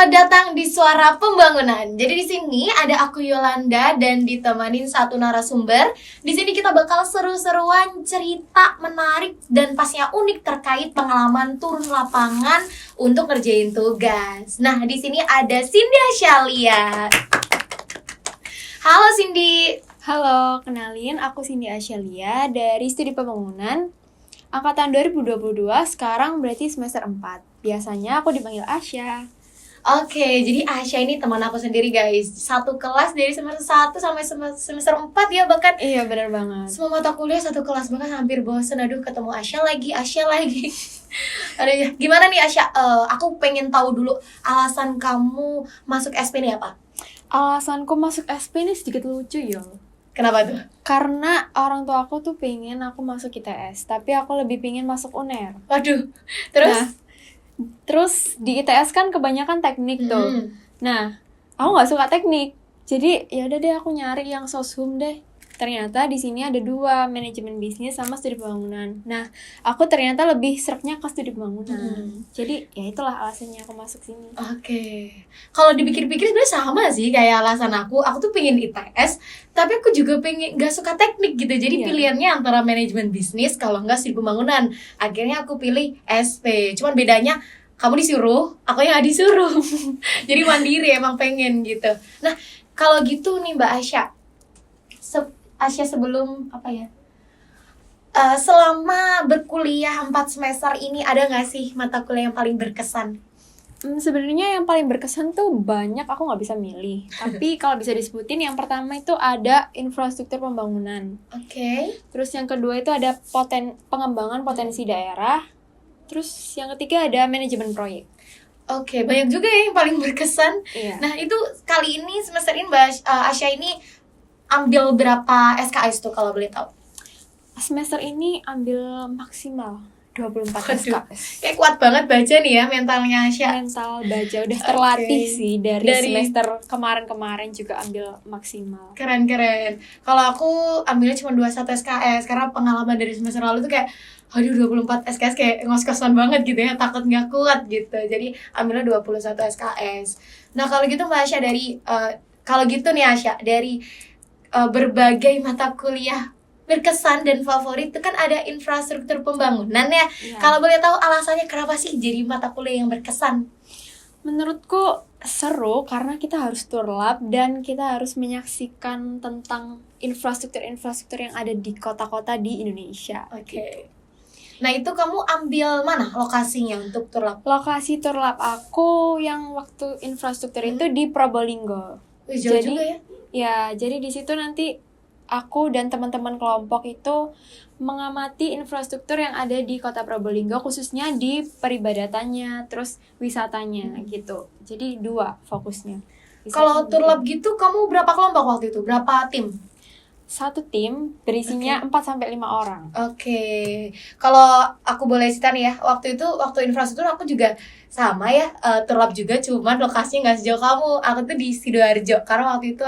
Selamat datang di Suara Pembangunan. Jadi di sini ada aku Yolanda dan ditemanin satu narasumber. Di sini kita bakal seru-seruan cerita menarik dan pastinya unik terkait pengalaman turun lapangan untuk ngerjain tugas. Nah, di sini ada Cindy Ashalia. Halo Cindy. Halo, kenalin aku Cindy Ashalia dari Studi Pembangunan Angkatan 2022, sekarang berarti semester 4. Biasanya aku dipanggil Asya. Oke, jadi Asya ini teman aku sendiri guys. Satu kelas dari semester 1 sampai semester 4 ya, bahkan Iya, benar banget. semua mata kuliah satu kelas, bahkan hampir bosen. Aduh, ketemu Asya lagi. Aduh, ya. Gimana nih Asya? Aku pengen tahu dulu alasan kamu masuk SP ini apa? Alasanku masuk SP ini sedikit lucu ya. Kenapa tuh? Karena orang tua aku tuh pengen aku masuk ITS, tapi aku lebih pengen masuk UNER. Waduh, terus? Nah, terus di ITS kan kebanyakan teknik tuh. Nah, aku nggak suka teknik. Jadi ya udah deh aku nyari yang soshum deh. Ternyata di sini ada 2, manajemen bisnis sama studi pembangunan. Nah, aku ternyata lebih seraknya ke studi pembangunan. Jadi ya itulah alasannya aku masuk sini. Oke. Kalau dipikir-pikir sebenarnya sama sih kayak alasan aku. Aku tuh pengen ITS, tapi aku juga pengen gak suka teknik gitu. Jadi pilihannya antara manajemen bisnis kalau enggak studi pembangunan. Akhirnya aku pilih SP. Cuman bedanya kamu disuruh, aku yang gak disuruh. Jadi mandiri emang pengen gitu. Nah, kalau gitu nih Mbak Asya. Asya sebelum selama berkuliah 4 semester ini ada gak sih mata kuliah yang paling berkesan? Sebenarnya yang paling berkesan tuh banyak, aku nggak bisa milih. Tapi kalau bisa disebutin, yang pertama itu ada infrastruktur pembangunan. Oke. Terus yang kedua itu ada pengembangan potensi daerah. Terus yang ketiga ada manajemen proyek. Oke, banyak juga ya yang paling berkesan. Iya. Nah, itu kali ini semester ini Mbak Asya ini ambil berapa SKS tuh kalau boleh tahu? Semester ini ambil maksimal 24 SKS. Kayak kuat banget baca nih ya mentalnya Asya. Mental baca udah terlatih sih dari semester kemarin juga ambil maksimal. Keren. Kalau aku ambilnya cuma 21 SKS karena pengalaman dari semester lalu tuh kayak aduh 24 SKS kayak ngos-ngosan banget gitu ya, takut gak kuat gitu. Jadi ambilnya 21 SKS. Nah, kalau gitu Mbak Asya kalau gitu nih Asya, dari berbagai mata kuliah berkesan dan favorit itu kan ada infrastruktur pembangunan ya. Kalau boleh tahu alasannya kenapa sih jadi mata kuliah yang berkesan? Menurutku seru karena kita harus turlab dan kita harus menyaksikan tentang infrastruktur yang ada di kota-kota di Indonesia. Oke. Nah, itu kamu ambil mana lokasinya untuk turlab? Lokasi turlab aku yang waktu infrastruktur itu di Probolinggo. Jauh juga ya? Ya, jadi di situ nanti aku dan teman-teman kelompok itu mengamati infrastruktur yang ada di Kota Probolinggo, khususnya di peribadatannya, terus wisatanya gitu. Jadi 2 fokusnya. Kalau turlab gitu kamu berapa kelompok waktu itu? Berapa tim? 1 tim berisinya 4-5 orang. Oke. Kalau aku boleh cerita nih ya, waktu infrastruktur aku juga sama ya, turlab juga, cuman lokasinya nggak sejauh kamu. Aku tuh di Sidoarjo karena waktu itu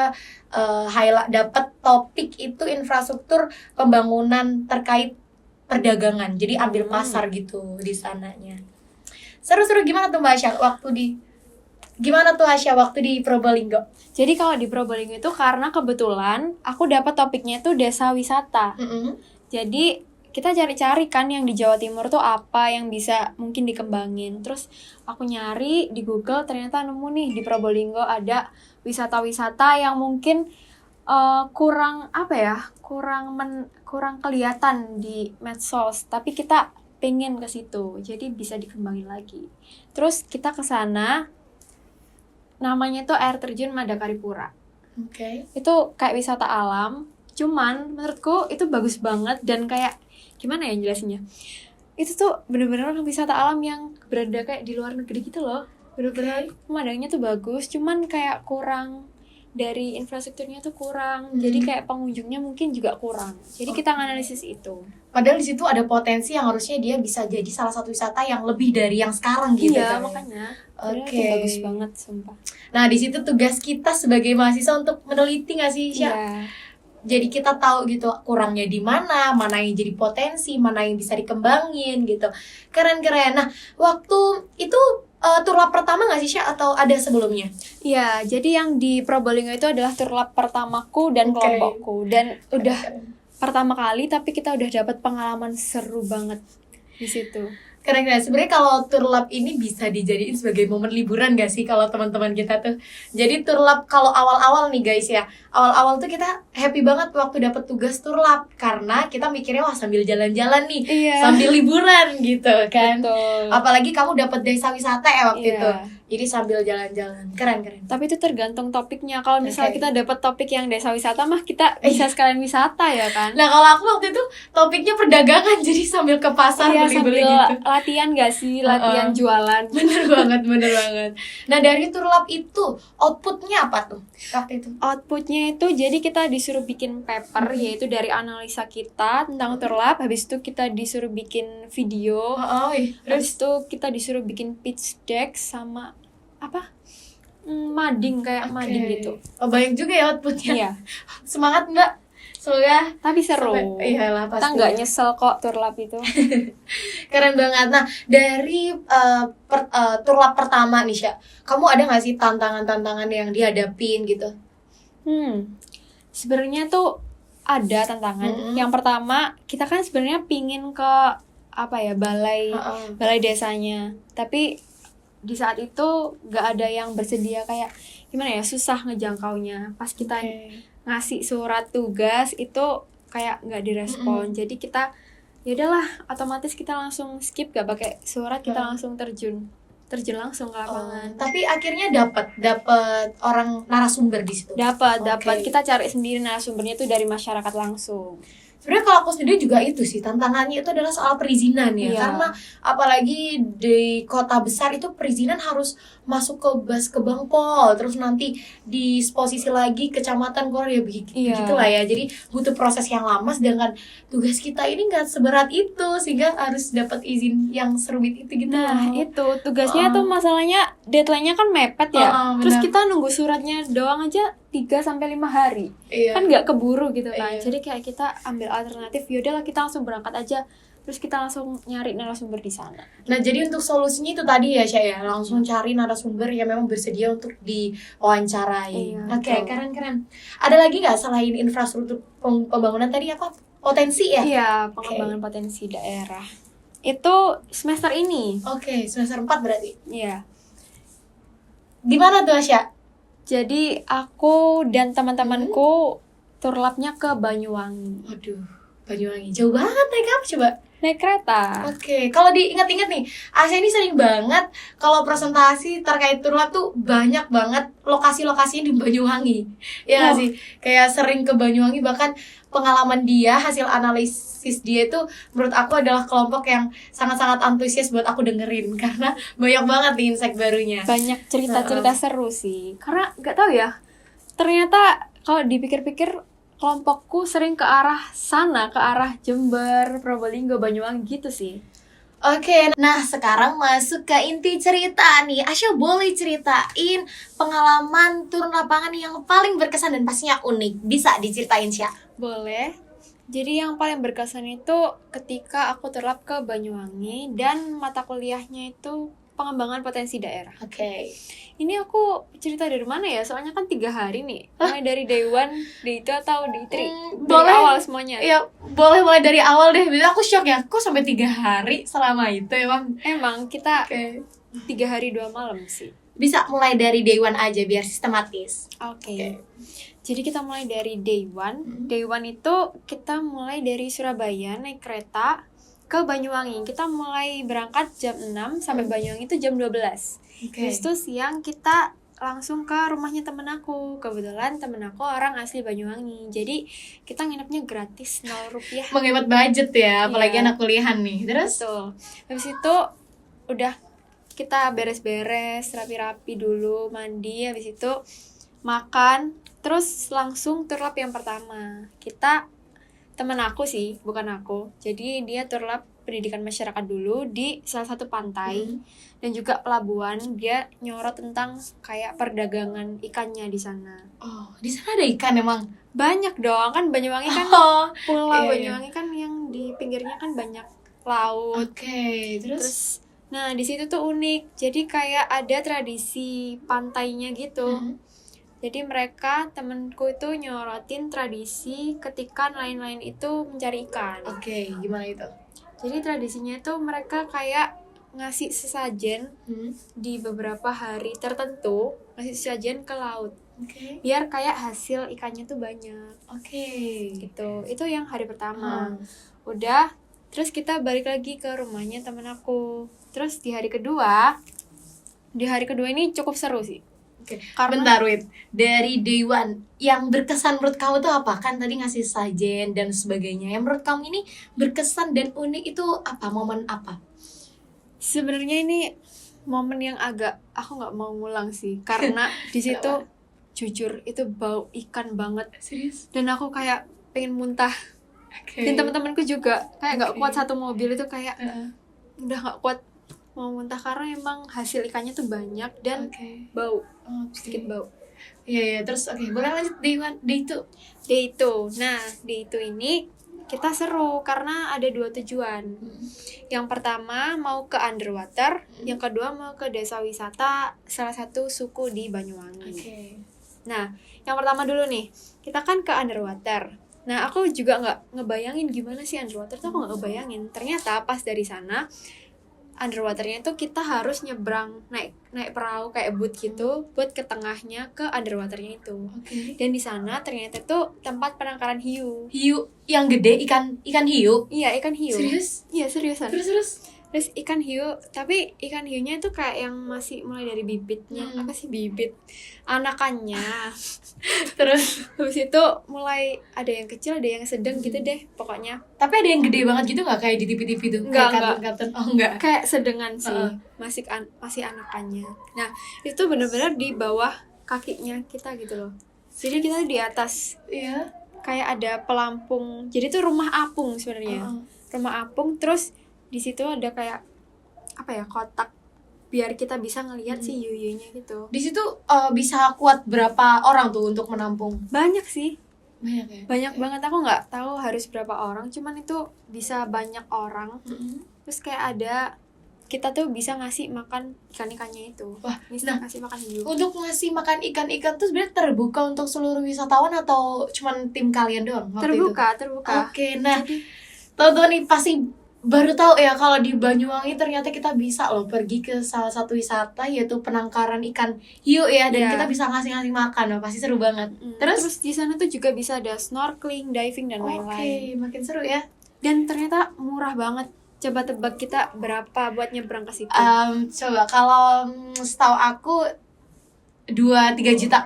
dapat topik itu infrastruktur pembangunan terkait perdagangan. Jadi ambil pasar gitu di sananya. Seru-seru. Gimana tuh Mbak Asya waktu di Probolinggo? Jadi kalau di Probolinggo itu karena kebetulan aku dapat topiknya itu desa wisata. Jadi kita cari-cari kan yang di Jawa Timur tuh apa yang bisa mungkin dikembangin. Terus aku nyari di Google, ternyata nemu nih di Probolinggo ada wisata-wisata yang mungkin kurang kelihatan di medsos. Tapi kita pengen ke situ, jadi bisa dikembangin lagi. Terus kita ke sana. Namanya tuh air terjun Madakaripura. Oke. Itu kayak wisata alam, cuman menurutku itu bagus banget dan kayak gimana ya jelasinnya? Itu tuh bener-bener wisata alam yang berada kayak di luar negeri gitu loh. Bener-bener pemandangannya tuh bagus, cuman kayak kurang dari infrastrukturnya tuh kurang. Jadi kayak pengunjungnya mungkin juga kurang. Jadi kita nganalisis itu. Padahal di situ ada potensi yang harusnya dia bisa jadi salah satu wisata yang lebih dari yang sekarang gitu kan. Iya, makanya. Oke. Itu bagus banget, sumpah. Nah, di situ tugas kita sebagai mahasiswa untuk meneliti nggak sih, Sya? Iya. jadi kita tahu gitu kurangnya di mana yang jadi potensi, mana yang bisa dikembangin gitu. Keren-keren. Nah, waktu itu turlap pertama nggak sih, Syah, atau ada sebelumnya? Iya, jadi yang di Probolinggo itu adalah turlap pertamaku dan Oke. kelompokku. Dan udah Keren. pertama kali, tapi kita udah dapat pengalaman seru banget di situ. Keren-keren. Sebenarnya kalau turlap ini bisa dijadiin sebagai momen liburan gak sih kalau teman-teman kita tuh. Jadi turlap kalau awal-awal nih guys ya, awal-awal tuh kita happy banget waktu dapat tugas turlap karena kita mikirnya wah sambil jalan-jalan nih, Iya. sambil liburan gitu kan. Betul. Apalagi kamu dapat desa wisata ya waktu Iya. itu. Jadi sambil jalan-jalan. Keren-keren. Tapi itu tergantung topiknya. Kalau misalnya Oke. kita dapat topik yang desa wisata mah kita bisa sekalian wisata ya kan. Nah, kalau aku waktu itu topiknya perdagangan, jadi sambil ke pasar Iya, beli-beli sambil gitu. latihan gak sih? Latihan jualan. Bener banget, bener banget. Nah, dari turlap itu outputnya apa tuh waktu itu? Outputnya itu jadi kita disuruh bikin paper, yaitu dari analisa kita tentang turlap. Habis itu kita disuruh bikin video. Terus Habis itu kita disuruh bikin pitch deck sama apa? Mading, kayak Oke. mading gitu. Oh, banyak juga ya outputnya. Iya. Semangat Mbak. Semoga Tapi seru. iyalah Kita pasti. nggak nyesel kok turlap itu. Keren banget. Nah, dari turlap pertama nih, Syah, kamu ada nggak sih tantangan-tantangan yang dihadapin gitu? Sebenarnya tuh ada tantangan. Yang pertama, kita kan sebenarnya pingin ke apa ya, balai desanya. Tapi di saat itu nggak ada yang bersedia, kayak gimana ya, susah ngejangkaunya. Pas kita ngasih surat tugas itu kayak nggak direspon. Jadi kita ya udahlah, otomatis kita langsung skip, gak pakai surat, kita langsung terjun langsung ke lapangan. Tapi akhirnya dapat orang narasumber di situ. Dapat Oke. kita cari sendiri narasumbernya tuh dari masyarakat langsung. Sebenarnya kalau aku sendiri juga itu sih, tantangannya itu adalah soal perizinan ya. Iya. Karena apalagi di kota besar itu perizinan harus masuk ke Baskebang Pol, terus nanti disposisi lagi kecamatan keluar ya begitulah ya. Jadi butuh proses yang lama, sedangkan tugas kita ini nggak seberat itu, sehingga harus dapat izin yang serumit itu gitu. Nah, itu tugasnya tuh masalahnya deadline-nya kan mepet ya. Terus benar. kita nunggu suratnya doang aja 3-5 hari. Iya. Kan nggak keburu gitu kan. Iya. Jadi kayak kita ambil alternatif, yaudahlah kita langsung berangkat aja. Terus kita langsung nyari narasumber di sana. Nah, jadi untuk solusinya itu tadi ya, Syah, ya, langsung cari narasumber yang memang bersedia untuk diwawancarai. Iya, Oke, betul. keren-keren. Ada lagi nggak selain infrastruktur pembangunan tadi, apa? Potensi ya? Iya, pengembangan potensi daerah. Itu semester ini. Oke, semester 4 berarti. Iya. Di mana tuh, Syah? Jadi aku dan teman-temanku turlapnya ke Banyuwangi. Waduh, Banyuwangi. Jauh banget, naik apa coba? Naik kereta. Oke, kalau diingat-ingat nih, Asya ini sering banget kalau presentasi terkait turlap tuh banyak banget lokasi-lokasinya di Banyuwangi. Ya nggak sih? Kayak sering ke Banyuwangi, bahkan pengalaman dia, hasil analisis dia itu menurut aku adalah kelompok yang sangat-sangat antusias buat aku dengerin karena banyak banget nih insight barunya. Banyak cerita-cerita seru sih. Karena nggak tahu ya, ternyata kalau dipikir-pikir kelompokku sering ke arah sana, ke arah Jember, Probolinggo, Banyuwangi gitu sih. Oke, nah sekarang masuk ke inti cerita nih. Asya boleh ceritain pengalaman turun lapangan yang paling berkesan dan pastinya unik. Bisa diceritain, Syah? Boleh. Jadi yang paling berkesan itu ketika aku turlap ke Banyuwangi dan mata kuliahnya itu pengembangan potensi daerah. Oke. Ini aku cerita dari mana ya? Soalnya kan 3 hari nih. Mulai dari day 1, day 2 atau day 3? Dari boleh. awal semuanya. Ya, boleh mulai dari awal deh. Biasanya aku shock ya. Kok sampai 3 hari selama itu emang? Emang kita Oke. 3 hari 2 malam sih. Bisa mulai dari day 1 aja biar sistematis. Oke. Jadi kita mulai dari day 1. Day 1 itu kita mulai dari Surabaya naik kereta ke Banyuwangi. Kita mulai berangkat jam 6 sampai Banyuwangi itu jam 12. Terus itu siang kita langsung ke rumahnya temen aku. Kebetulan temen aku orang asli Banyuwangi. Jadi kita nginepnya gratis, 0 rupiah. Menghemat budget ya, apalagi Iya. anak kuliahan nih. Terus? Betul. Habis itu udah kita beres-beres, rapi-rapi dulu, mandi, habis itu makan, terus langsung turlap yang pertama. Temen aku sih, bukan aku. Jadi dia turlap pendidikan masyarakat dulu di salah satu pantai dan juga pelabuhan. Dia nyorot tentang kayak perdagangan ikannya di sana. Oh, di sana ada ikan emang? Banyak dong, kan Banyuwangi kan Oh, pulau iya, iya. Banyuwangi kan yang di pinggirnya kan banyak laut. Oke, terus Terus nah di situ tuh unik. Jadi kayak ada tradisi pantainya gitu. Mhm. Jadi mereka temenku itu nyorotin tradisi ketika nelayan-nelayan itu mencari ikan. Oke, gimana itu? Jadi tradisinya itu mereka kayak ngasih sesajen di beberapa hari tertentu, ngasih sesajen ke laut. Oke. Biar kayak hasil ikannya tuh banyak Oke. gitu. Itu yang hari pertama. Hmm. Udah, terus kita balik lagi ke rumahnya temen aku. Terus di hari kedua ini cukup seru sih. Oke. Karena- Bentar, Wit. Dari day one, yang berkesan menurut kamu tuh apa? Kan tadi ngasih sajen dan sebagainya. Yang menurut kamu ini berkesan dan unik itu apa? Momen apa? Sebenarnya ini momen yang agak aku nggak mau ngulang sih, karena di situ jujur itu bau ikan banget Serius? dan aku kayak pengen muntah. Oke. Dan teman-temanku juga kayak nggak Oke. kuat, satu mobil itu kayak Heeh. udah nggak kuat mau muntah karena emang hasil ikannya tuh banyak dan Oke. bau, Oke. sedikit bau. Iya, iya. Terus oke, boleh lanjut day one, day two. Day itu, nah day itu ini kita seru karena ada 2 tujuan. Yang pertama mau ke underwater, yang kedua mau ke desa wisata salah satu suku di Banyuwangi. Oke. Nah, yang pertama dulu nih, kita kan ke underwater. Nah, aku juga nggak ngebayangin gimana sih underwater tuh, aku nggak ngebayangin. Ternyata pas dari sana, underwaternya itu kita harus nyebrang naik perahu kayak boat gitu, buat ke tengahnya ke underwaternya itu. Oke. Dan di sana ternyata tuh tempat penangkaran hiu. Hiu yang gede, ikan hiu. Iya, ikan hiu. Serius? Iya, seriusan. Terus. Terus ikan hiu, tapi ikan hiunya itu kayak yang masih mulai dari bibitnya. Apa sih bibit? Anakannya. Terus. Habis itu mulai ada yang kecil, ada yang sedang gitu deh pokoknya. Tapi ada yang gede banget gitu nggak kayak di TV-TV tuh? Enggak, Kayak kartun-kartun. Oh, enggak. Kayak sedengan sih, Heeh. masih anakannya. Nah, itu benar-benar di bawah kakinya kita gitu loh. Jadi kita di atas Iya. kayak ada pelampung. Jadi itu rumah apung sebenarnya. Heeh. Rumah apung, terus di situ ada kayak apa ya, kotak biar kita bisa ngelihat si hiu-hiunya gitu. Di situ bisa kuat berapa orang tuh untuk menampung? Banyak sih. Banyak ya? Banyak banget, aku nggak tahu harus berapa orang, cuman itu bisa banyak orang. Terus kayak ada, kita tuh bisa ngasih makan ikan-ikannya itu. Wah, bisa kasih makan hiu. Untuk ngasih makan ikan-ikan tuh sebenarnya terbuka untuk seluruh wisatawan atau cuman tim kalian doang waktu itu? Terbuka. Oke, nah teman-teman nih pasti baru tahu ya kalau di Banyuwangi ternyata kita bisa loh pergi ke salah satu wisata yaitu penangkaran ikan hiu ya, dan Iya. kita bisa ngasih-ngasih makan. Wah, pasti seru banget. Terus di sana tuh juga bisa ada snorkeling, diving dan Oke, lain-lain. makin seru ya. Dan ternyata murah banget. Coba tebak kita berapa buat nyebrang ke situ? Coba kalau setahu aku 2-3 juta.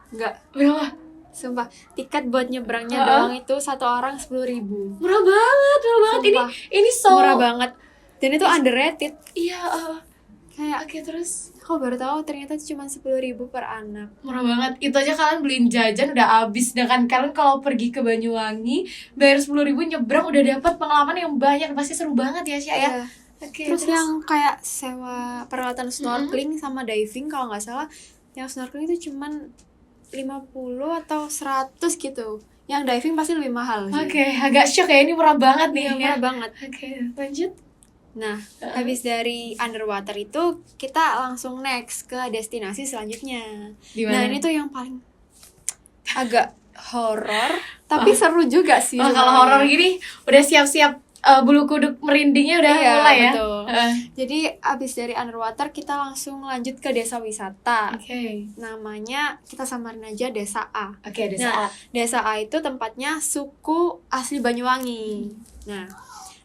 Enggak, Berapa? sumpah. Tiket buat nyebrangnya Heeh. doang itu satu orang 10.000. Murah banget, murah banget. Sumpah. Ini so Murah banget. Dan itu underrated. Iya, Kayak oke, terus aku baru tahu ternyata cuma 10.000 per anak. murah banget. Itu aja kalian beliin jajan udah habis. Sedangkan kalian kalau pergi ke Banyuwangi bayar 10.000 nyebrang udah dapat pengalaman yang banyak. Pasti seru banget ya, Sya ya. Iya. Oke, Terus yang kayak sewa peralatan snorkeling sama diving kalau nggak salah, yang snorkeling itu cuman 50 atau 100 gitu. Yang diving pasti lebih mahal sih. Oke, agak shock ya, ini murah banget nih Iya, ya. murah banget. Oke, lanjut. Nah, habis dari underwater itu kita langsung next ke destinasi selanjutnya. Gimana? Nah, ini tuh yang paling agak horor, tapi seru juga sih. Wah, kalau sebenarnya. horor gini udah siap-siap bulu kuduk merindingnya udah Iya, mulai ya. betul. Heeh. Jadi abis dari underwater kita langsung lanjut ke desa wisata. Oke. Namanya kita samarin aja Desa A. Oke, ada Nah, saat. Desa A itu tempatnya suku asli Banyuwangi. Nah,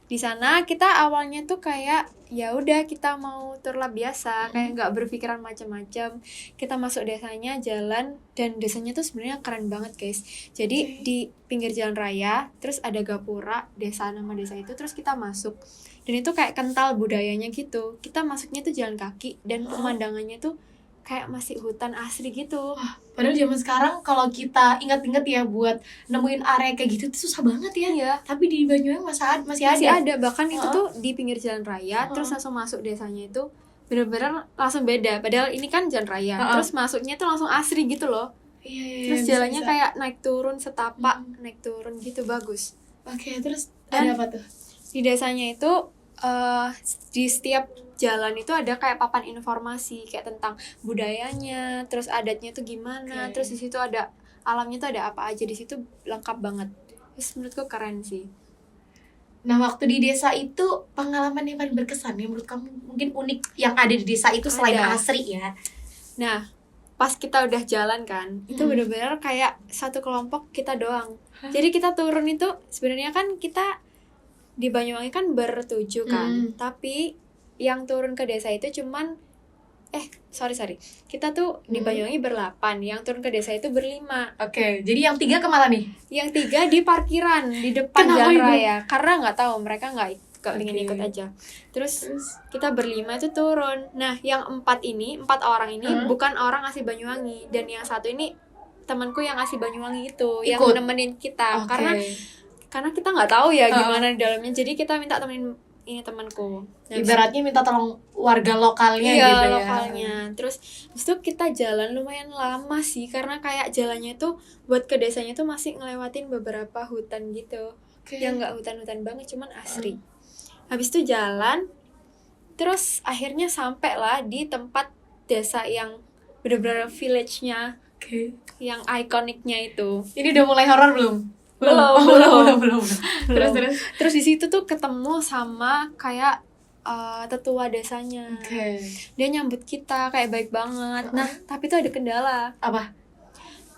di sana kita awalnya tuh kayak ya udah kita mau tur lab biasa, kayak nggak berpikiran macam-macam. Kita masuk desanya, jalan, dan desanya tuh sebenarnya keren banget, guys. Jadi di pinggir jalan raya, terus ada gapura, nama desa itu, terus kita masuk. Dan itu kayak kental budayanya gitu. Kita masuknya tuh jalan kaki dan pemandangannya tuh kayak masih hutan asli gitu. Padahal zaman sekarang kalau kita ingat-ingat ya buat nemuin area kayak gitu tuh susah banget ya. Iya. Tapi di Banyuwangi masih Masih ada. ada, bahkan itu tuh di pinggir jalan raya, terus langsung masuk desanya itu bener-bener langsung beda. Padahal ini kan jalan raya, terus masuknya tuh langsung asri gitu loh. Iya, Terus bisa, jalannya bisa. kayak naik turun setapak, Hmm. naik turun gitu, bagus. Oke, terus Dan- ada apa tuh? Di desanya itu di setiap jalan itu ada kayak papan informasi kayak tentang budayanya, terus adatnya tuh gimana, Oke. terus di situ ada alamnya tuh ada apa aja, di situ lengkap banget. Terus menurutku keren sih. Nah, waktu di desa itu pengalaman yang paling berkesan yang menurut kamu mungkin unik yang ada di desa itu selain Ada. asri ya. Nah, pas kita udah jalan kan, itu bener-bener kayak satu kelompok kita doang. Jadi kita turun itu sebenarnya kan kita di Banyuwangi kan bertujuh kan, tapi yang turun ke desa itu cuman sorry kita tuh di Banyuwangi berlapan, yang turun ke desa itu berlima. Oke, jadi yang 3 kemana nih? Yang 3 di parkiran di depan Kenapa jalan itu? raya, karena nggak tahu, mereka nggak ingin Oke. ikut aja. Terus kita berlima itu turun. Nah, yang 4 orang ini bukan orang asli Banyuwangi, dan yang satu ini temanku yang asli Banyuwangi itu yang Ikut? nemenin kita. Oke. Karena kita nggak tahu ya gimana di dalamnya, jadi kita minta temenin ini temanku. Nah, Ibaratnya minta tolong warga lokalnya iya, gitu ya. lokalnya. Terus habis itu kita jalan lumayan lama sih, karena kayak jalannya tuh buat ke desanya tuh masih ngelewatin beberapa hutan gitu. Oke. Yang nggak hutan-hutan banget, cuman asri. Habis itu jalan, terus akhirnya sampai lah di tempat desa yang bener-bener village-nya, Oke. yang ikoniknya itu. Ini udah mulai horor belum? Belum. Belum. Terus. Terus di situ tuh ketemu sama kayak tetua desanya. Oke. Dia nyambut kita kayak baik banget. Nah, tapi tuh ada kendala. Apa?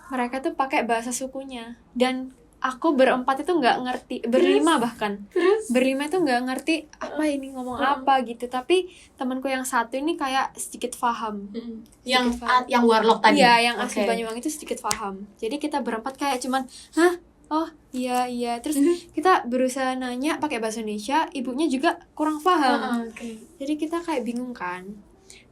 Mereka tuh pakai bahasa sukunya, dan aku berempat itu nggak ngerti, berlima bahkan. Berlima itu nggak ngerti apa ini ngomong apa gitu. Tapi temanku yang satu ini kayak sedikit paham. Yang paham. yang warlock tadi. Iya, yang asli Oke. Banyuwangi itu sedikit paham. Jadi kita berempat kayak cuman, hah? Oh iya. Terus kita berusaha nanya pakai bahasa Indonesia, ibunya juga kurang paham. Oke. Jadi kita kayak bingung kan.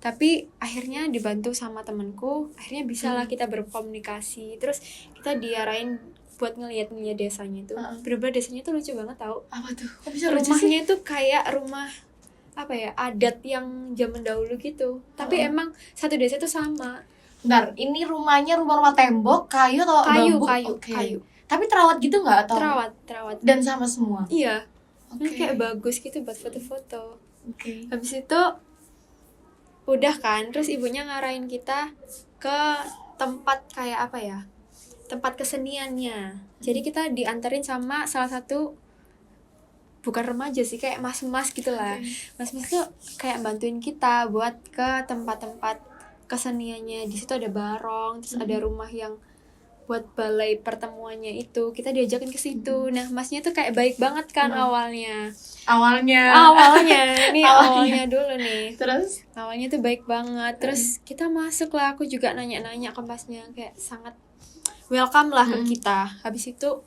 Tapi akhirnya dibantu sama temanku, akhirnya bisa lah kita berkomunikasi. Terus kita diarahin buat ngeliat desanya itu. Bener-bener desanya tuh lucu banget tau. Apa tuh? Kok bisa lucu sih? Rumahnya itu kayak rumah apa ya, adat yang zaman dahulu gitu. Tapi emang satu desa tuh sama. Bentar, ini rumahnya rumah tembok, kayu atau bambu? Oke. Kayu. Tapi terawat gitu nggak atau? Terawat. Dan sama semua. Iya. Oke. Kayak bagus gitu buat foto-foto. Oke. Habis itu udah kan, terus ibunya ngarahin kita ke tempat kayak apa ya, tempat keseniannya. Jadi kita dianterin sama salah satu, bukan remaja sih, kayak mas-mas gitu lah. Mas-mas tuh kayak bantuin kita buat ke tempat-tempat keseniannya. Di situ ada barong, terus ada rumah yang buat balai pertemuannya itu, kita diajakin ke situ. Nah, masnya tuh kayak baik banget kan awalnya. Ini awalnya dulu nih. Terus? Awalnya tuh baik banget. Terus kita masuk lah, aku juga nanya-nanya ke masnya, kayak sangat welcome lah ke kita. Habis itu,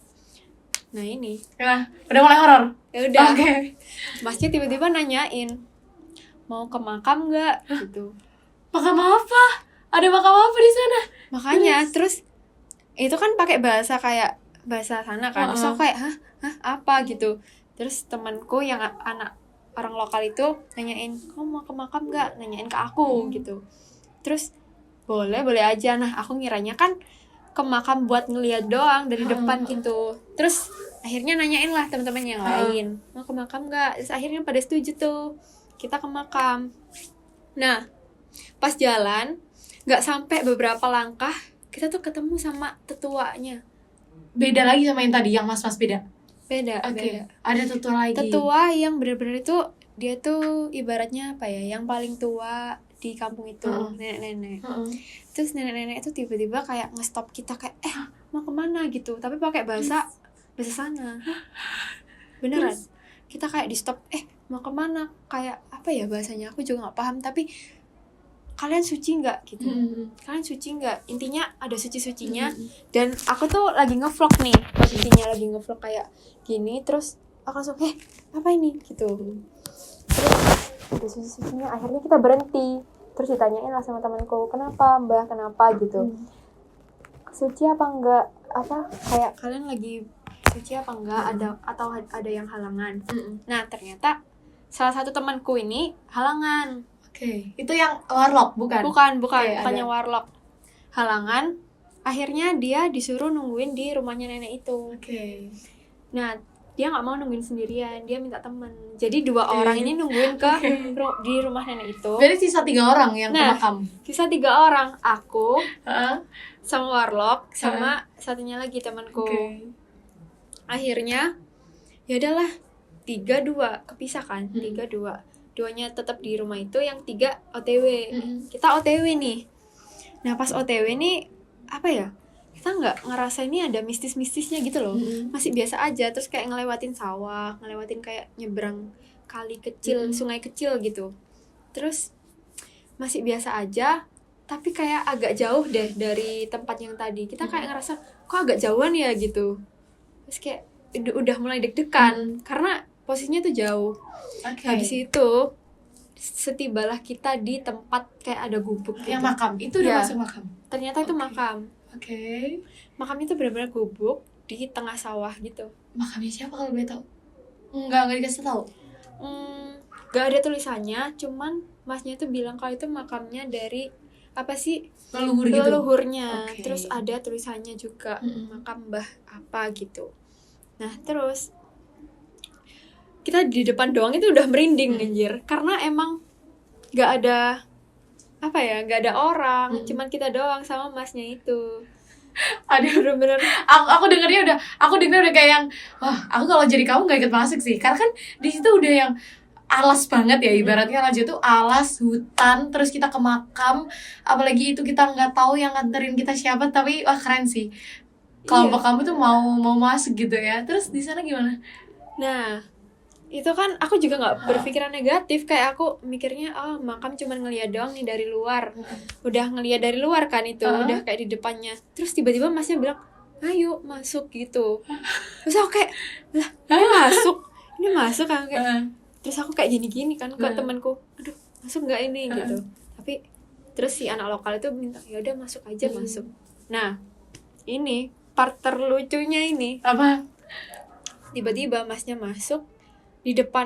nah ini, Nah, udah mulai horor. ya udah. Oke. Masnya tiba-tiba nanyain, mau ke makam nggak? Gitu. Makam apa? Ada makam apa di sana? Makanya, terus itu kan pakai bahasa kayak bahasa sana kan. Terus aku kayak, hah apa gitu. Terus temanku yang anak orang lokal itu nanyain, kamu mau ke makam nggak? Nanyain ke aku gitu. Terus boleh aja. Nah, aku ngiranya kan ke makam buat ngeliat doang dari depan gitu. Terus akhirnya nanyain lah teman-teman yang lain, mau ke makam nggak? Terus akhirnya pada setuju tuh, kita ke makam. Nah, pas jalan nggak sampai beberapa langkah, kita tuh ketemu sama tetuanya. Beda lagi sama yang tadi, yang mas-mas beda. Beda. Ada tetua lagi. Tetua yang benar-benar itu, dia tuh ibaratnya apa ya, yang paling tua di kampung itu, nenek-nenek. Terus nenek-nenek itu tiba-tiba kayak nge-stop kita kayak, mau kemana gitu, tapi pakai bahasa sana. Beneran. Kita kayak di-stop, mau kemana? Kayak apa ya bahasanya, aku juga nggak paham, tapi kalian suci nggak gitu? Kalian suci nggak? Intinya ada suci-sucinya. Dan aku tuh lagi nge-vlog nih, posisinya lagi nge-vlog kayak gini. Terus aku langsung, apa ini? Gitu. Terus ada suci-sucinya. Akhirnya kita berhenti. Terus ditanyain lah sama temanku, kenapa mbah, kenapa gitu. Suci apa enggak? Apa kayak kalian lagi suci apa enggak? Atau ada yang halangan? Nah, ternyata salah satu temanku ini halangan. Oke. Itu yang warlock bukan? Bukan Oke, bukannya warlock. Halangan. akhirnya dia disuruh nungguin di rumahnya nenek itu. Oke. Nah, dia nggak mau nungguin sendirian, dia minta temen. Jadi 2 Oke. orang ini nungguin ke Oke. di rumah nenek itu. Berarti sisa 3 orang yang ke Nah. makam. Sisa 3 orang, aku Heeh. sama Warlock sama satunya lagi temanku. Oke. Akhirnya ya udahlah 3-2 kepisah kan, 3-2. 2-nya tetap di rumah itu, yang 3 OTW. Kita OTW nih. Nah, pas OTW nih apa ya? Kita nggak ngerasa ini ada mistis-mistisnya gitu loh. Masih biasa aja, terus kayak ngelewatin sawah, ngelewatin kayak nyebrang kali kecil, sungai kecil gitu. Terus masih biasa aja, tapi kayak agak jauh deh dari tempat yang tadi. Kita kayak ngerasa kok agak jauhan ya gitu. Terus kayak udah mulai deg-degan karena posisinya tuh jauh. Oke. Habis itu setibalah kita di tempat kayak ada gubuk gitu. Yang makam itu udah Ya. masuk makam. Ternyata itu Oke. makam. Oke. Makam itu benar-benar gubuk di tengah sawah gitu. Makamnya siapa kalau boleh tahu? Enggak dikasih tahu. Gak ada tulisannya, cuman masnya itu bilang kalau itu makamnya dari apa sih, Leluhur gitu. leluhurnya. Oke. Terus ada tulisannya juga makam mbah apa gitu. Nah terus kita di depan doang itu udah merinding anjir, karena emang gak ada apa ya, gak ada orang, cuman kita doang sama masnya itu. Aduh, Bener-bener aku dengernya udah kayak yang, wah, aku kalau jadi kamu gak ikut masuk sih, karena kan di situ udah yang alas banget ya, ibaratnya aja tuh alas, hutan, terus kita ke makam, apalagi itu kita nggak tahu yang nganterin kita siapa, tapi wah keren sih. Kelompok kamu tuh mau masuk gitu ya. Terus di sana gimana? Nah, itu kan aku juga nggak berpikiran negatif, kayak aku mikirnya oh makam cuma ngeliat doang nih dari luar, udah ngeliat dari luar kan itu, udah kayak di depannya. Terus tiba-tiba masnya bilang ayo masuk gitu. Terus aku kayak lah ini masuk kan kayak. Terus aku kayak gini-gini kan ke temanku, aduh masuk nggak ini gitu. Tapi terus si anak lokal itu minta ya udah masuk aja masuk. Nah ini part terlucunya ini, Apa? tiba-tiba masnya masuk di depan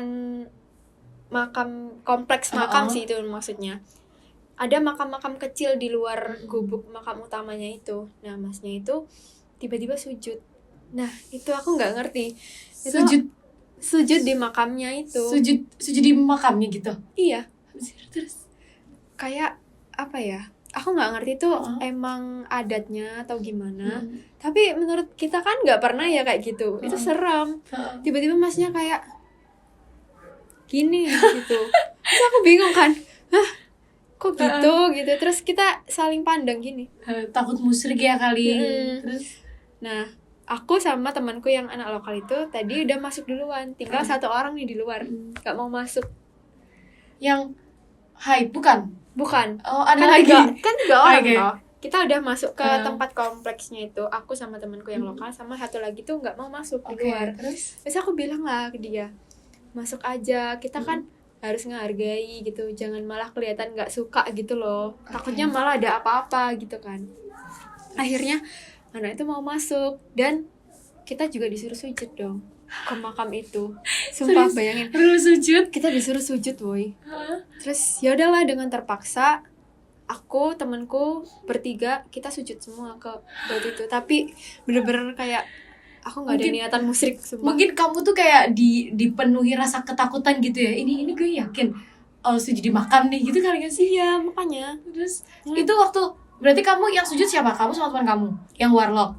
makam, kompleks makam sih itu maksudnya. Ada makam-makam kecil di luar gubuk makam utamanya itu. Nah masnya itu tiba-tiba sujud. Nah itu aku nggak ngerti. Itu sujud di makamnya itu. Sujud di makamnya gitu. Iya. Terus Kayak apa ya? Aku nggak ngerti tuh emang adatnya atau gimana. Tapi menurut kita kan nggak pernah ya kayak gitu. Itu seram. Tiba-tiba masnya kayak gini gitu. Terus aku bingung kan. Hah? Kok gitu gitu. Terus kita saling pandang gini. takut musyrik ya kali. Terus Nah, aku sama temanku yang anak lokal itu tadi udah masuk duluan. Tinggal 1 orang nih di luar. Gak mau masuk. yang bukan. Bukan. Oh, ada Kan lagi. Kan 3 orang Oke. toh. Kita udah masuk ke tempat kompleksnya itu. Aku sama temanku yang lokal sama satu lagi tuh gak mau masuk di luar. Terus aku bilang lah ke dia, masuk aja. Kita kan harus ngehargai gitu. Jangan malah kelihatan gak suka gitu loh. Takutnya malah ada apa-apa gitu kan. Akhirnya anak itu mau masuk dan kita juga disuruh sujud dong ke makam itu. Sumpah bayangin. Terus sujud. Kita disuruh sujud boy. Terus ya udahlah dengan terpaksa aku temanku bertiga kita sujud semua ke batu itu. Tapi bener-bener kayak aku nggak ada niatan musyrik sumpah. Mungkin kamu tuh kayak dipenuhi rasa ketakutan gitu ya. Ini gue yakin sujud di makam nih gitu kali gak sih? Iya makanya. Terus itu waktu berarti kamu yang sujud siapa? Kamu sama teman kamu yang warlock.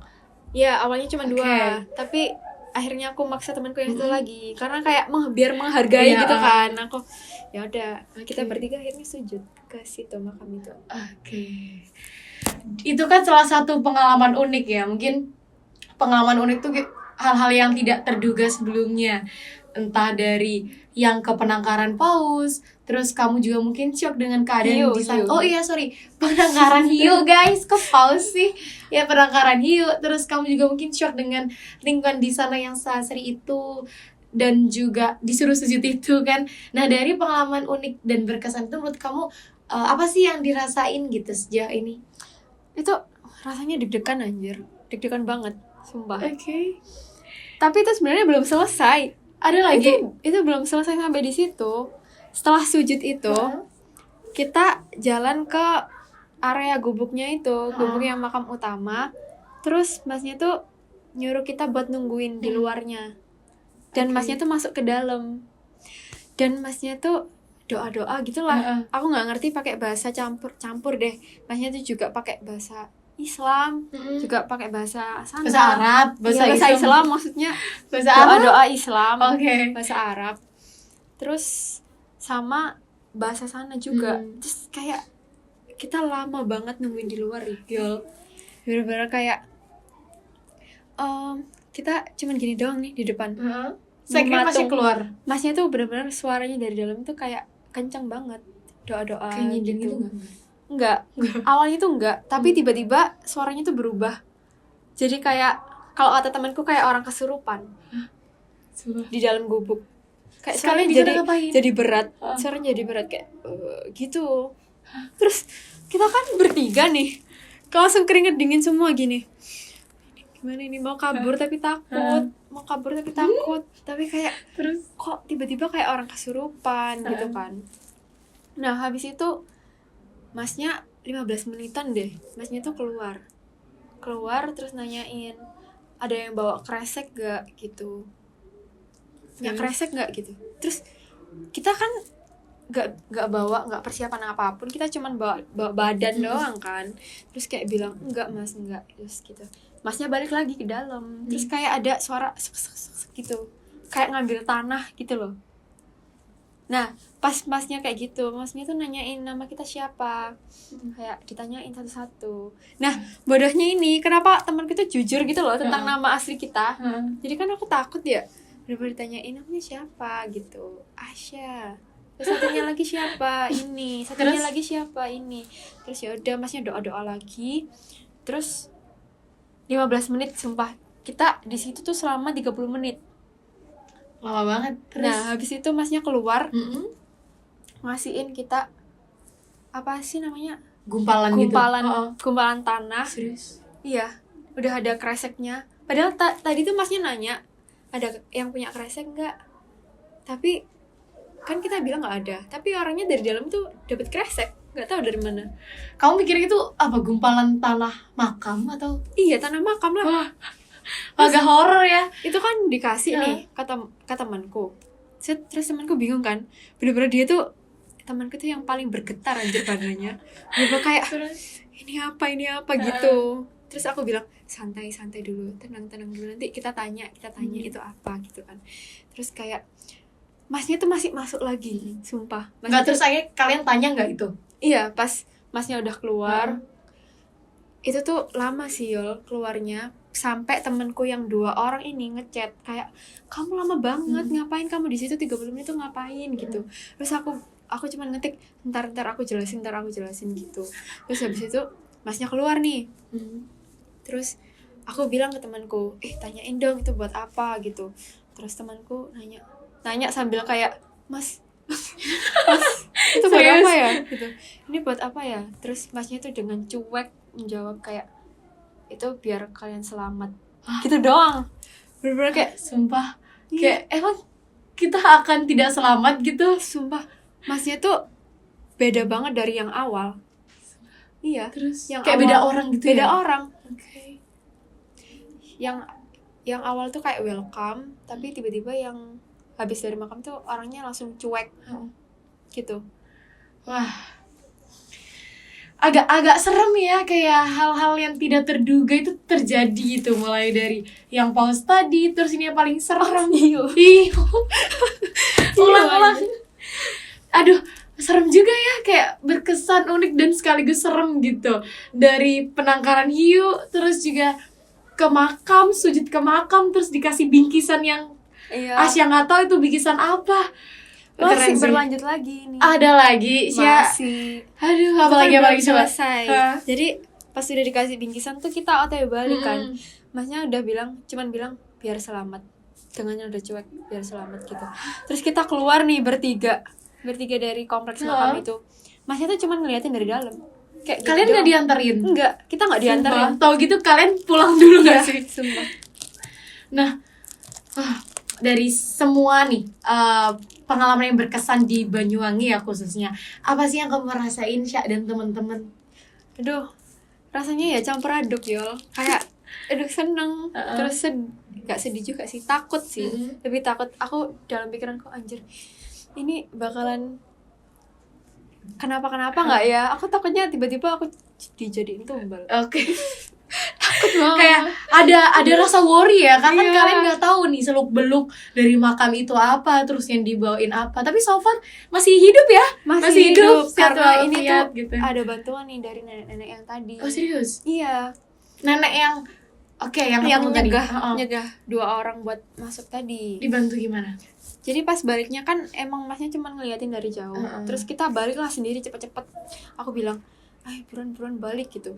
Ya awalnya cuma 2, tapi akhirnya aku maksa temanku yang itu lagi karena kayak biar menghargai gitu kan. Aku ya udah kita bertiga akhirnya sujud ke situ makam itu. Oke. Itu kan salah satu pengalaman unik ya. Mungkin pengalaman unik tuh hal-hal yang tidak terduga sebelumnya. Entah dari yang ke penangkaran paus, terus kamu juga mungkin shock dengan keadaan di sana. Oh iya, sorry. Penangkaran hiu, guys. Kok paus sih? Ya, penangkaran hiu. Terus kamu juga mungkin shock dengan lingkungan di sana yang seasri itu dan juga disuruh sujud itu kan. Nah, dari pengalaman unik dan berkesan itu menurut kamu apa sih yang dirasain gitu sejauh ini? Itu rasanya deg-degan anjir. Deg-degan banget, sumpah. Oke. Tapi itu sebenarnya belum selesai. Ada lagi? Itu belum selesai sampai di situ. Setelah sujud itu, kita jalan ke area gubuknya itu, gubuk yang makam utama. Terus masnya tuh nyuruh kita buat nungguin di luarnya. Dan masnya tuh masuk ke dalam. Dan masnya tuh doa-doa gitulah. Aku nggak ngerti pakai bahasa campur deh. Masnya tuh juga pakai bahasa Islam, juga pakai bahasa sana. Bahasa Arab, bahasa Islam maksudnya. Bahasa Arab. Doa Islam. Oke. Bahasa Arab. Terus sama bahasa sana juga. Terus kayak kita lama banget nungguin di luar, Yol. Bener-bener kayak kita cuman gini doang nih di depan. Saya kira masih keluar. Masnya tuh bener-bener suaranya dari dalam tuh kayak kencang banget. Doa-doa Kayak nyindir gitu. Enggak. Awalnya tuh enggak, tapi tiba-tiba suaranya tuh berubah. Jadi kayak kalau kata temanku kayak orang kesurupan di dalam gubuk. Kayak suaranya jadi berat. Suaranya jadi berat kayak gitu. Terus kita kan bertiga nih, langsung keringet dingin semua gini. Gimana ini mau kabur tapi takut, tapi kayak Terus kok tiba-tiba kayak orang kesurupan gitu kan. Nah habis itu masnya 15 menitan deh, masnya tuh keluar terus nanyain ada yang bawa kresek gak gitu, punya kresek gak gitu. Terus kita kan nggak bawa persiapan apapun, kita cuman bawa badan doang kan. Terus kayak bilang enggak mas, enggak, terus gitu. Masnya balik lagi ke dalam, terus kayak ada suara gitu, kayak ngambil tanah gitu loh. Nah pas masnya kayak gitu, masnya tuh nanyain nama kita siapa, kayak ditanyain satu-satu. Nah bodohnya ini kenapa teman kita jujur gitu loh tentang nama asli kita. Jadi kan aku takut ya, bener-bener ditanyain namanya siapa gitu, Asya. Terus satunya lagi siapa ini, satunya lagi siapa ini. Terus ya udah masnya doa lagi. Terus 15 menit sumpah kita di situ tuh selama 30 menit. lama banget. Terus Nah habis itu masnya keluar ngasihin kita apa sih namanya, gumpalan tanah. Serius? Iya, udah ada kreseknya. Padahal tadi tuh masnya nanya ada yang punya kresek nggak, tapi kan kita bilang nggak ada, tapi orangnya dari dalam tuh dapat kresek, nggak tahu dari mana. Kamu mikir itu apa, gumpalan tanah makam atau? Iya, tanah makam lah. Agak horor ya. Itu kan dikasih nih kata temanku. Terus temanku bingung kan, bener-bener dia tuh temanku tuh yang paling bergetar anjir badannya. Dia kayak ini apa gitu. Terus aku bilang santai dulu, tenang dulu, nanti kita tanya itu apa gitu kan. Terus kayak masnya tuh masih masuk lagi, sumpah. Nggak, terus akhirnya kalian tanya nggak itu? Iya, pas masnya udah keluar, itu tuh lama sih Yol keluarnya. Sampai temenku yang 2 orang ini ngechat kayak, kamu lama banget, ngapain kamu di situ 30 menit tuh ngapain gitu. Terus aku cuma ngetik, ntar aku jelasin gitu. Terus habis itu masnya keluar nih. Terus aku bilang ke temanku, tanyain dong itu buat apa gitu. Terus temanku nanya sambil kayak, mas itu buat apa ya gitu, ini buat apa ya. Terus masnya tuh dengan cuek menjawab kayak, itu biar kalian selamat gitu doang. Bener-bener kayak sumpah kayak emang kita akan tidak selamat gitu. Sumpah masnya tuh beda banget dari yang awal. Iya, terus yang kayak awal, beda orang gitu. Beda orang. Okay. Yang awal tuh kayak welcome, tapi tiba-tiba yang habis dari makam tuh orangnya langsung cuek gitu. Wah, agak serem ya, kayak hal-hal yang tidak terduga itu terjadi itu, mulai dari yang pause tadi, terus ini yang paling serem. Ulang-ulang. Aduh, serem juga ya, kayak berkesan unik dan sekaligus serem gitu. Dari penangkaran hiu, terus juga ke makam, sujud ke makam, terus dikasih bingkisan yang Asya nggak tahu itu bingkisan apa. Masih berlanjut lagi nih. Ada lagi masih. Aduh, apalagi selesai. Jadi pas udah dikasih bingkisan tuh kita OTW balik kan. Masnya udah cuman bilang biar selamat. Tangannya udah cuek, biar selamat gitu. Terus kita keluar nih bertiga dari kompleks makam itu. Masnya tuh cuman ngeliatin dari dalam. Kayak kalian nggak dianterin? Enggak, kita nggak dianterin. Tahu gitu kalian pulang dulu nggak sih? Sumpah. Nah, dari semua nih pengalaman yang berkesan di Banyuwangi ya khususnya, apa sih yang kamu rasain Sya dan teman-teman? aduh rasanya ya campur aduk Yol, kayak aduh seneng terus gak sedih juga sih, takut sih, lebih takut. Aku dalam pikiranku anjir ini bakalan kenapa nggak ya, aku takutnya tiba-tiba aku dijadiin tumbal. Oke. Takut banget. Kayak ada rasa worry ya, karena Iya. kalian nggak tahu nih seluk beluk dari makam itu apa, terus yang dibawain apa. Tapi so far masih hidup ya, masih hidup sehat karena ini walafiat tuh gitu. ada bantuan nih dari nenek-nenek yang tadi. Oh serius? Iya, Nenek yang yang ketemu tadi. nyegah 2 orang buat masuk tadi. Dibantu gimana? Jadi pas baliknya kan emang masnya cuma ngeliatin dari jauh. Terus kita baliklah sendiri cepet-cepet. Aku bilang, ayo buruan balik gitu.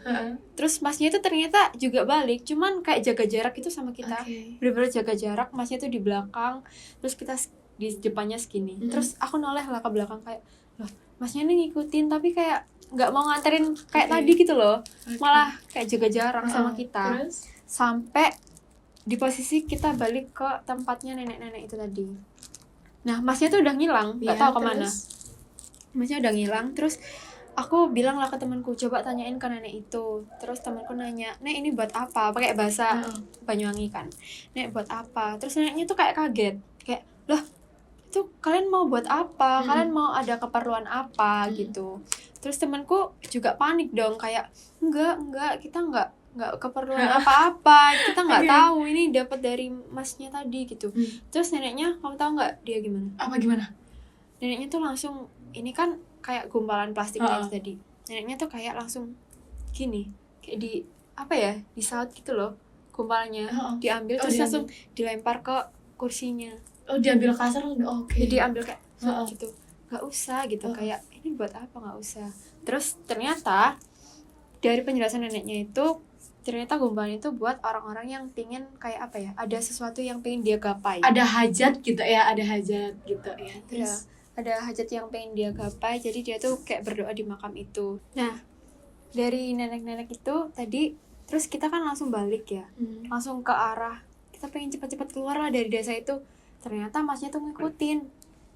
Terus masnya itu ternyata juga balik, cuman kayak jaga jarak itu sama kita. Bener-bener jaga jarak, masnya tuh di belakang, terus kita di depannya segini. Terus aku noleh lah ke belakang kayak, loh masnya ini ngikutin tapi kayak nggak mau nganterin kayak tadi gitu loh. Malah kayak jaga jarak sama kita. Terus? Sampai di posisi kita balik ke tempatnya nenek-nenek itu tadi. Nah masnya tuh udah ngilang, nggak tahu kemana. Masnya udah ngilang. Terus aku bilang lah ke temanku, coba tanyain ke nenek itu. Terus temanku nanya, nek ini buat apa? Pakai bahasa Banyuwangi kan, nek buat apa? Terus neneknya tuh kayak kaget, kayak loh itu kalian mau buat apa? Kalian mau ada keperluan apa gitu? Terus temanku juga panik dong, kayak enggak kita enggak keperluan apa-apa, kita nggak tahu, ini dapat dari masnya tadi gitu. Terus neneknya, kamu tahu nggak dia gimana? Apa gimana? Neneknya tuh langsung, ini kan kayak gumpalan plastiknya itu tadi. Neneknya tuh kayak langsung gini, kayak di apa ya, disaut gitu loh gumpalannya, diambil terus langsung dilempar ke kursinya. Oh diambil kasar, Jadi ambil kayak gitu, nggak usah gitu, kayak ini buat apa, nggak usah. Terus ternyata dari penjelasan neneknya itu, ternyata gumpalan itu buat orang-orang yang pingin kayak apa ya, ada sesuatu yang pengen dia gapai, ada hajat gitu ya, terus ada hajat yang pengen dia gapai, jadi dia tuh kayak berdoa di makam itu. Nah dari nenek-nenek itu tadi, terus kita kan langsung balik ya, langsung ke arah kita pengen cepat-cepat keluar lah dari desa itu. Ternyata masnya tuh ngikutin,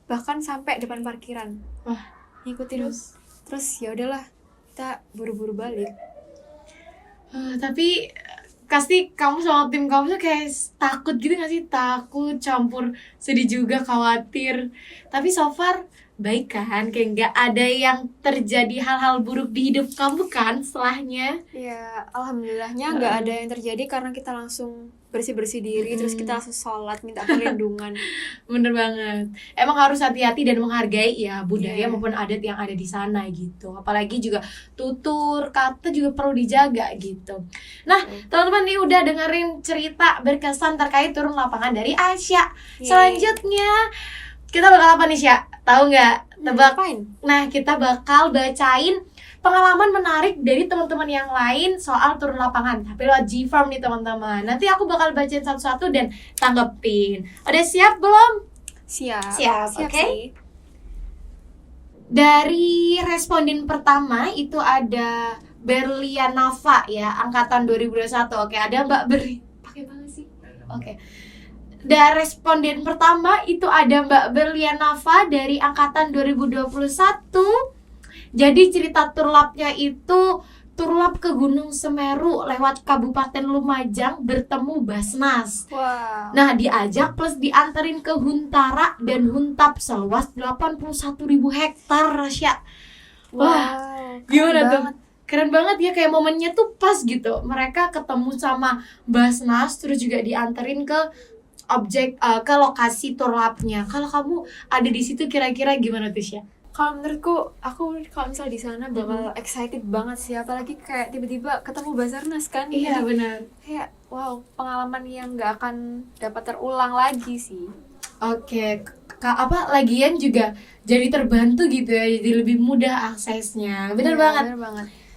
bahkan sampai depan parkiran. Ngikutin terus ya udahlah kita buru-buru balik. Tapi pasti kamu sama tim kamu tuh kayak takut gitu gak sih? Takut, campur sedih juga, khawatir. Tapi so far baik kan? Kayak gak ada yang terjadi hal-hal buruk di hidup kamu kan setelahnya? Ya alhamdulillahnya gak ada yang terjadi, karena kita langsung bersih-bersih diri, terus kita langsung sholat minta perlindungan. Bener banget. Emang harus hati-hati dan menghargai ya budaya maupun adat yang ada di sana gitu. Apalagi juga tutur kata juga perlu dijaga gitu. Nah, teman-teman nih udah dengerin cerita berkesan terkait turun lapangan dari Asya. Selanjutnya kita bakal apa nih, Sya? Tahu nggak? Tebak. Nah, kita bakal bacain pengalaman menarik dari teman-teman yang lain soal turun lapangan, tapi lewat G-Farm nih teman-teman. Nanti aku bakal bacain satu-satu dan tanggepin. Udah siap belum? Siap, oke? Dari responden pertama itu ada Berlianava ya, angkatan 2021. Oke, ada Mbak Berli. Pakai banget sih. Oke. Dari responden pertama itu ada Mbak Berlianava dari angkatan 2021. Jadi cerita turlapnya itu turlap ke Gunung Semeru lewat Kabupaten Lumajang bertemu Basnas. Wow. Nah diajak plus dianterin ke Huntara dan Huntap seluas 81.000 hektar, Rasya. Wah, gimana tuh? Keren banget ya, kayak momennya tuh pas gitu. Mereka ketemu sama Basnas terus juga dianterin ke ke lokasi turlapnya. Kalau kamu ada di situ kira-kira gimana tuh, Sya? Kalau menurutku, aku kalau misal di sana bakal excited banget sih, apalagi kayak tiba-tiba ketemu Basarnas kan. Iya benar. Kayak wow, pengalaman yang nggak akan dapat terulang lagi sih. Oke, lagian juga jadi terbantu gitu ya, jadi lebih mudah aksesnya. Benar banget.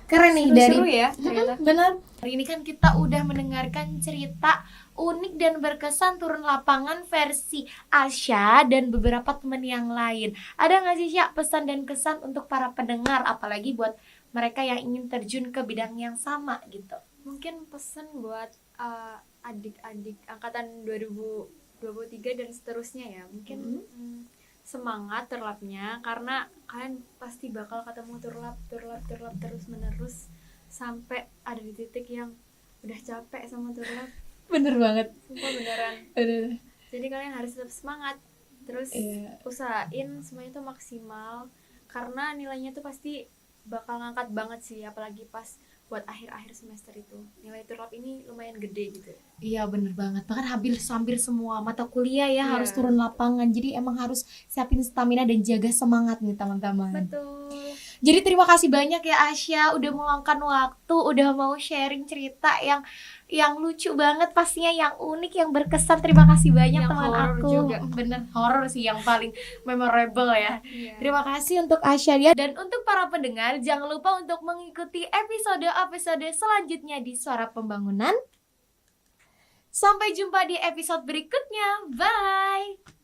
Keren nih. Seru ya ternyata. Benar. Hari ini kan kita udah mendengarkan cerita unik dan berkesan turun lapangan versi Asya dan beberapa teman yang lain. Ada nggak sih, Sya, pesan dan kesan untuk para pendengar, apalagi buat mereka yang ingin terjun ke bidang yang sama gitu? Mungkin pesan buat adik-adik angkatan 2023 dan seterusnya ya. Mungkin semangat turlapnya, karena kalian pasti bakal ketemu turlap terus menerus sampai ada di titik yang udah capek sama turun. Bener banget. Sumpah beneran. Bener. Jadi kalian harus tetap semangat, terus usahain semuanya tuh maksimal, karena nilainya tuh pasti bakal ngangkat banget sih, apalagi pas buat akhir-akhir semester itu. Nilai turap ini lumayan gede gitu. Iya bener banget, bahkan hampir semua mata kuliah ya Iya. harus turun lapangan. Jadi emang harus siapin stamina dan jaga semangat nih teman-teman. Betul. Jadi terima kasih banyak ya Asya udah meluangkan waktu, udah mau sharing cerita yang lucu banget pastinya, yang unik, yang berkesan. Terima kasih banyak Yang teman horor aku. juga. Bener, horor sih yang paling memorable ya. Iya. Terima kasih untuk Asya ya. Dan untuk para pendengar, jangan lupa untuk mengikuti episode selanjutnya di Suara Pembangunan. Sampai jumpa di episode berikutnya. Bye.